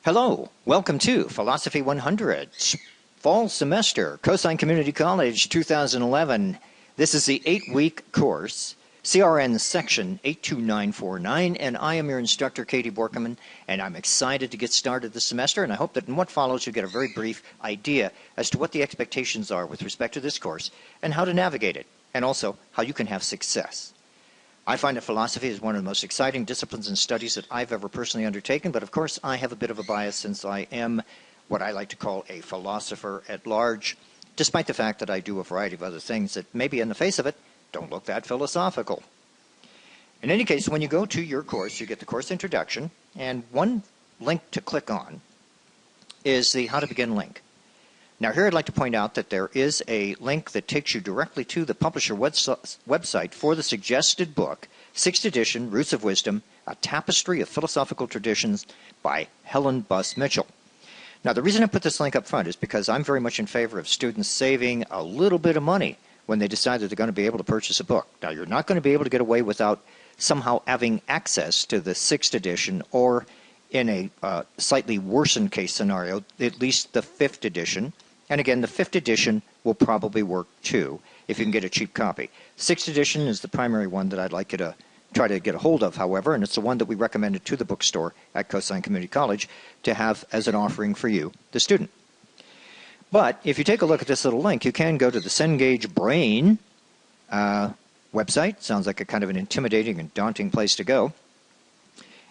Hello, welcome to Philosophy 100, Fall Semester, Coastline Community College 2011. This is the 8-week course, CRN Section 82949, and I am your instructor, Katie Borkeman, and I'm excited to get started this semester, and I hope that in what follows you get a very brief idea as to what the expectations are with respect to this course and how to navigate it, and also how you can have success. I find that philosophy is one of the most exciting disciplines and studies that I've ever personally undertaken, but of course I have a bit of a bias since I am what I like to call a philosopher at large, despite the fact that I do a variety of other things that maybe on the face of it don't look that philosophical. In any case, when you go to your course, you get the course introduction, and one link to click on is the How to Begin link. Now here I'd like to point out that there is a link that takes you directly to the publisher website for the suggested book, 6th edition, Roots of Wisdom, A Tapestry of Philosophical Traditions by Helen Buss Mitchell. Now the reason I put this link up front is because I'm very much in favor of students saving a little bit of money when they decide that they're going to be able to purchase a book. Now you're not going to be able to get away without somehow having access to the 6th edition, or in a slightly worsened case scenario, at least the 5th edition. And again, the 5th edition will probably work too, if you can get a cheap copy. 6th edition is the primary one that I'd like you to try to get a hold of, however, and it's the one that we recommended to the bookstore at Coastline Community College to have as an offering for you, the student. But if you take a look at this little link, you can go to the Cengage Brain website. Sounds like a kind of an intimidating and daunting place to go.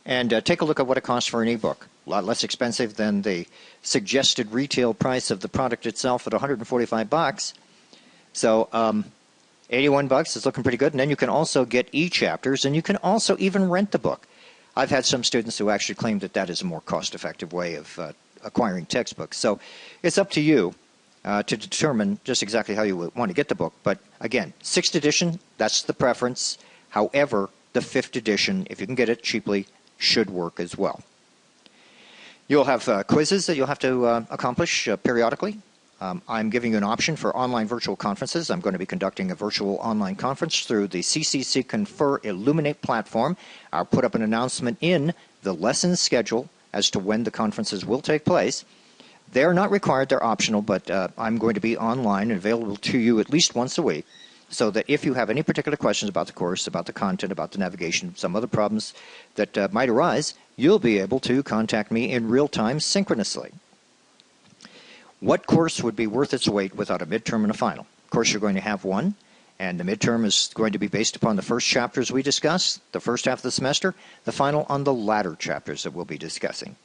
And take a look at what it costs for an ebook. A lot less expensive than the suggested retail price of the product itself at $145. So 81 bucks is looking pretty good. And then you can also get e-chapters, and you can also even rent the book. I've had some students who actually claim that that is a more cost-effective way of acquiring textbooks. So it's up to you to determine just exactly how you want to get the book. But again, 6th edition, that's the preference. However, the 5th edition, if you can get it cheaply, should work as well. You'll have quizzes that you'll have to accomplish periodically. I'm giving you an option for online virtual conferences. I'm going to be conducting a virtual online conference through the CCC Confer Illuminate platform. I'll put up an announcement in the lesson schedule as to when the conferences will take place. They're not required, they're optional, but I'm going to be online and available to you at least once a week, so that if you have any particular questions about the course, about the content, about the navigation, some other problems that might arise, you'll be able to contact me in real time synchronously. What course would be worth its weight without a midterm and a final? Of course, you're going to have one, and the midterm is going to be based upon the first chapters we discuss, the first half of the semester, the final on the latter chapters that we'll be discussing.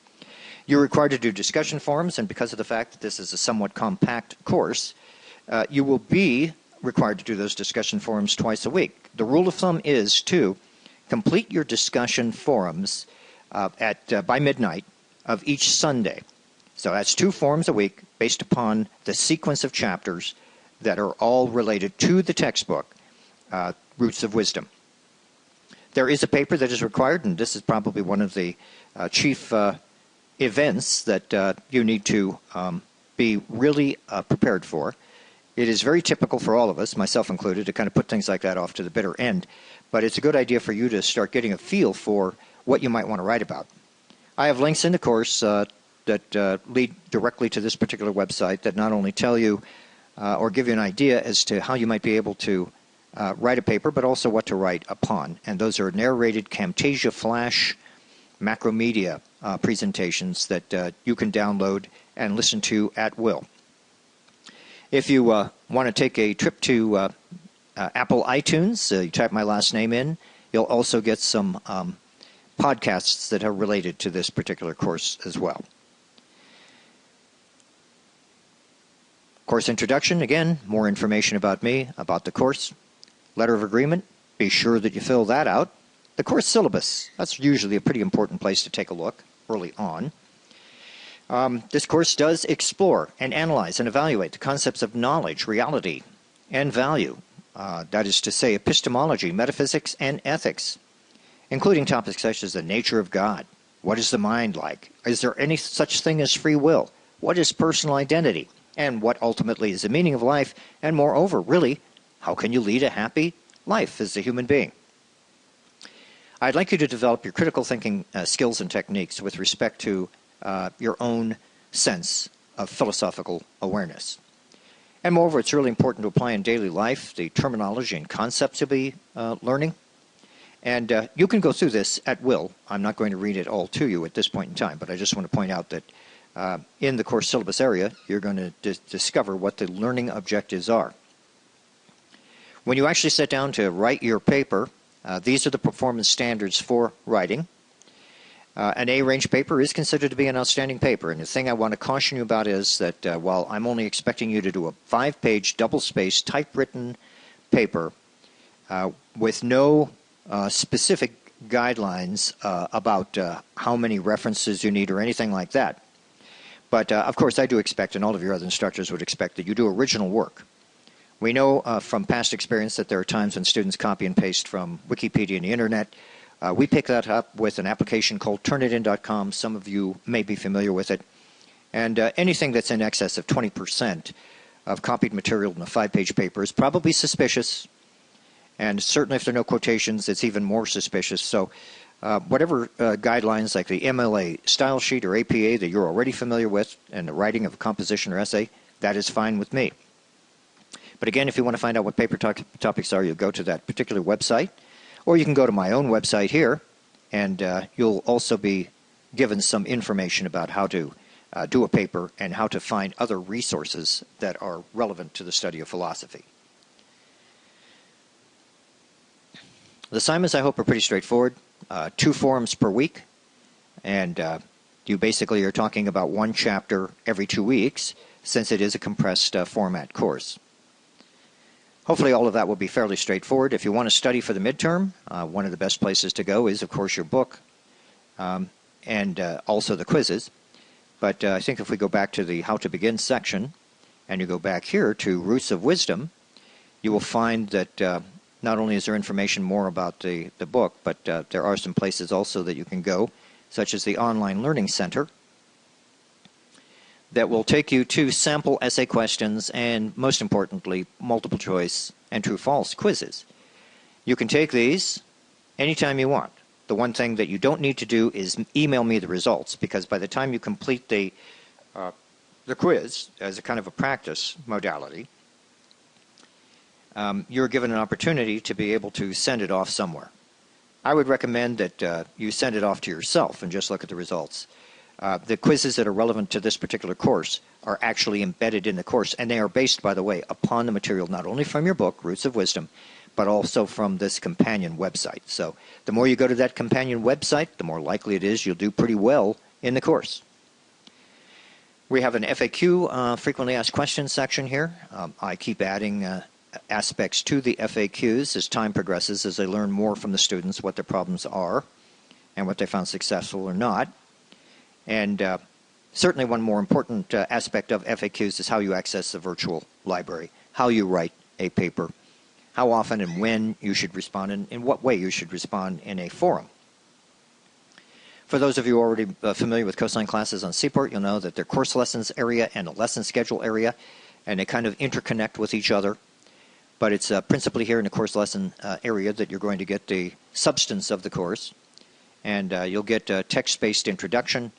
You're required to do discussion forums, and because of the fact that this is a somewhat compact course, you will be required to do those discussion forums twice a week. The rule of thumb is to complete your discussion forums by midnight of each Sunday. So that's 2 forums a week based upon the sequence of chapters that are all related to the textbook, Roots of Wisdom. There is a paper that is required, and this is probably one of the chief events that you need to be really prepared for. It is very typical for all of us, myself included, to kind of put things like that off to the bitter end. But it's a good idea for you to start getting a feel for what you might want to write about. I have links in the course that lead directly to this particular website that not only tell you or give you an idea as to how you might be able to write a paper, but also what to write upon. And those are narrated Camtasia Flash Macromedia presentations that you can download and listen to at will. If you want to take a trip to Apple iTunes, you type my last name in, you'll also get some podcasts that are related to this particular course as well. Course introduction, again, more information about me, about the course. Letter of agreement, be sure that you fill that out. The course syllabus, that's usually a pretty important place to take a look early on. This course does explore and analyze and evaluate the concepts of knowledge, reality, and value. That is to say, epistemology, metaphysics, and ethics, including topics such as the nature of God, What is the mind like? Is there any such thing as free will? What is personal identity? And what ultimately is the meaning of life? And moreover, really, how can you lead a happy life as a human being? I'd like you to develop your critical thinking skills and techniques with respect to your own sense of philosophical awareness. And moreover, it's really important to apply in daily life the terminology and concepts you'll be learning. And you can go through this at will. I'm not going to read it all to you at this point in time, but I just want to point out that in the course syllabus area, you're going to discover what the learning objectives are. When you actually sit down to write your paper, these are the performance standards for writing. An A-range paper is considered to be an outstanding paper, and the thing I want to caution you about is that while I'm only expecting you to do a 5-page, double-spaced, typewritten paper with no specific guidelines about how many references you need or anything like that. But, of course, I do expect, and all of your other instructors would expect, that you do original work. We know from past experience that there are times when students copy and paste from Wikipedia and the Internet. We pick that up with an application called Turnitin.com. Some of you may be familiar with it. And anything that's in excess of 20% of copied material in a 5-page paper is probably suspicious. And certainly if there are no quotations, it's even more suspicious. So whatever guidelines like the MLA style sheet or APA that you're already familiar with and the writing of a composition or essay, that is fine with me. But again, if you want to find out what paper topics are, you'll go to that particular website. Or you can go to my own website here, and you'll also be given some information about how to do a paper and how to find other resources that are relevant to the study of philosophy. The assignments, I hope, are pretty straightforward. 2 forums per week, and you basically are talking about 1 chapter every 2 weeks, since it is a compressed format course. Hopefully all of that will be fairly straightforward. If you want to study for the midterm, one of the best places to go is, of course, your book and also the quizzes. But I think if we go back to the How to Begin section, and you go back here to Roots of Wisdom, you will find that not only is there information more about the book, but there are some places also that you can go, such as the Online Learning Center, that will take you to sample essay questions and, most importantly, multiple choice and true-false quizzes. You can take these anytime you want. The one thing that you don't need to do is email me the results, because by the time you complete the quiz as a kind of a practice modality, you're given an opportunity to be able to send it off somewhere. I would recommend that you send it off to yourself and just look at the results. The quizzes that are relevant to this particular course are actually embedded in the course, and they are based, by the way, upon the material not only from your book, Roots of Wisdom, but also from this companion website. So the more you go to that companion website, the more likely it is you'll do pretty well in the course. We have an FAQ, frequently asked questions section here. I keep adding aspects to the FAQs as time progresses, as I learn more from the students what their problems are and what they found successful or not. And certainly one more important aspect of FAQs is how you access the virtual library, how you write a paper, how often and when you should respond, and in what way you should respond in a forum. For those of you already familiar with Coastline classes on Seaport, you'll know that they're course lessons area and a lesson schedule area, and they kind of interconnect with each other. But it's principally here in the course lesson area that you're going to get the substance of the course. And you'll get a text-based introduction,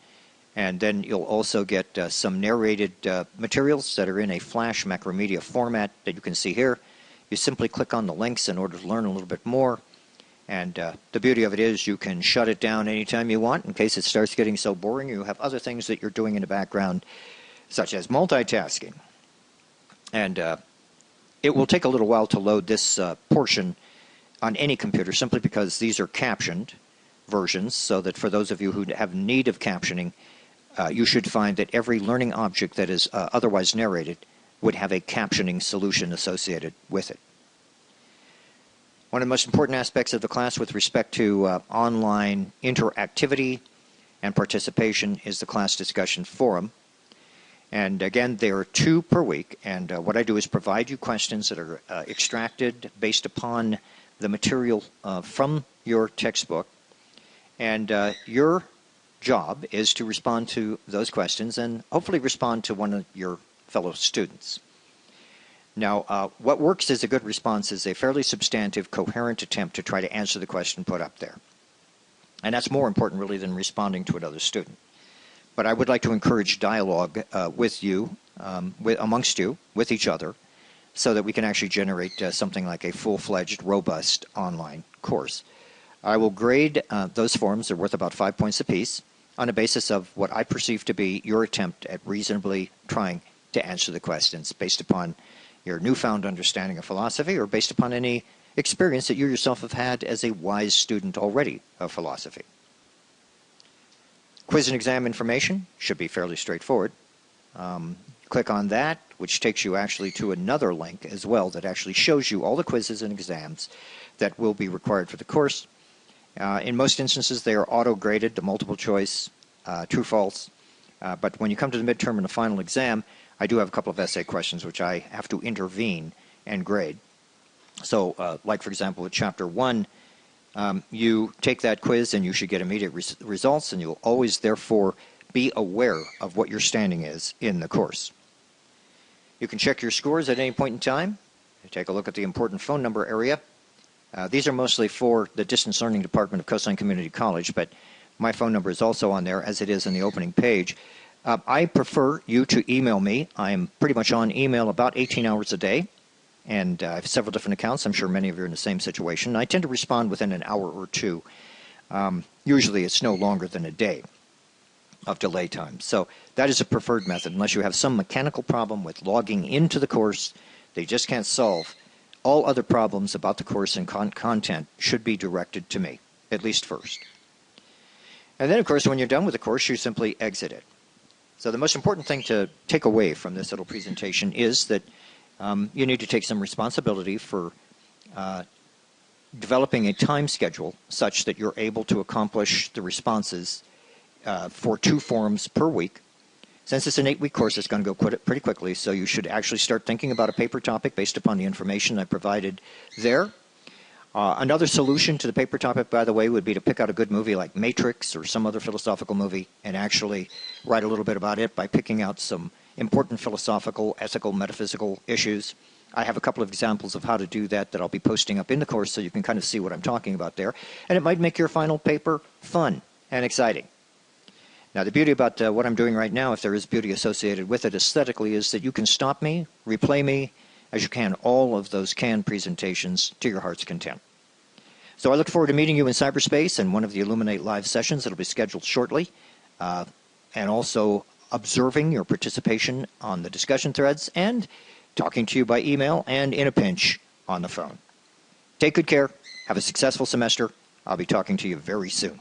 and then you'll also get some narrated materials that are in a Flash Macromedia format that you can see here. You simply click on the links in order to learn a little bit more. And the beauty of it is you can shut it down anytime you want in case it starts getting so boring. You have other things that you're doing in the background, such as multitasking. And it will take a little while to load this portion on any computer, simply because these are captioned versions, so that for those of you who have need of captioning, you should find that every learning object that is otherwise narrated would have a captioning solution associated with it. One of the most important aspects of the class with respect to online interactivity and participation is the class discussion forum. And again, there are 2 per week, and what I do is provide you questions that are extracted based upon the material from your textbook, and your job is to respond to those questions and hopefully respond to one of your fellow students. Now, what works as a good response is a fairly substantive, coherent attempt to try to answer the question put up there. And that's more important, really, than responding to another student. But I would like to encourage dialogue with you, amongst you, with each other, so that we can actually generate something like a full-fledged, robust online course. I will grade those forms. They're worth about 5 points apiece on a basis of what I perceive to be your attempt at reasonably trying to answer the questions based upon your newfound understanding of philosophy or based upon any experience that you yourself have had as a wise student already of philosophy. Quiz and exam information should be fairly straightforward. Click on that, which takes you actually to another link as well that actually shows you all the quizzes and exams that will be required for the course. In most instances, they are auto-graded to multiple choice, true, false. But when you come to the midterm and the final exam, I do have a couple of essay questions which I have to intervene and grade. So, like for example, with Chapter 1, you take that quiz and you should get immediate results, and you'll always, therefore, be aware of what your standing is in the course. You can check your scores at any point in time. Take a look at the important phone number area. These are mostly for the Distance Learning Department of Coastline Community College, but my phone number is also on there, as it is in the opening page. I prefer you to email me. I'm pretty much on email about 18 hours a day, and I have several different accounts. I'm sure many of you are in the same situation. I tend to respond within an hour or two. Usually it's no longer than a day of delay time. So that is a preferred method, unless you have some mechanical problem with logging into the course they just can't solve. All other problems about the course and content should be directed to me, at least first. And then, of course, when you're done with the course, you simply exit it. So the most important thing to take away from this little presentation is that you need to take some responsibility for developing a time schedule such that you're able to accomplish the responses for 2 forms per week. Since it's an 8-week course, it's going to go pretty quickly, so you should actually start thinking about a paper topic based upon the information I provided there. Another solution to the paper topic, by the way, would be to pick out a good movie like Matrix or some other philosophical movie and actually write a little bit about it by picking out some important philosophical, ethical, metaphysical issues. I have a couple of examples of how to do that I'll be posting up in the course so you can kind of see what I'm talking about there. And it might make your final paper fun and exciting. Now, the beauty about what I'm doing right now, if there is beauty associated with it aesthetically, is that you can stop me, replay me, as you can all of those canned presentations to your heart's content. So I look forward to meeting you in cyberspace in one of the Illuminate Live sessions that will be scheduled shortly, and also observing your participation on the discussion threads and talking to you by email and, in a pinch, on the phone. Take good care. Have a successful semester. I'll be talking to you very soon.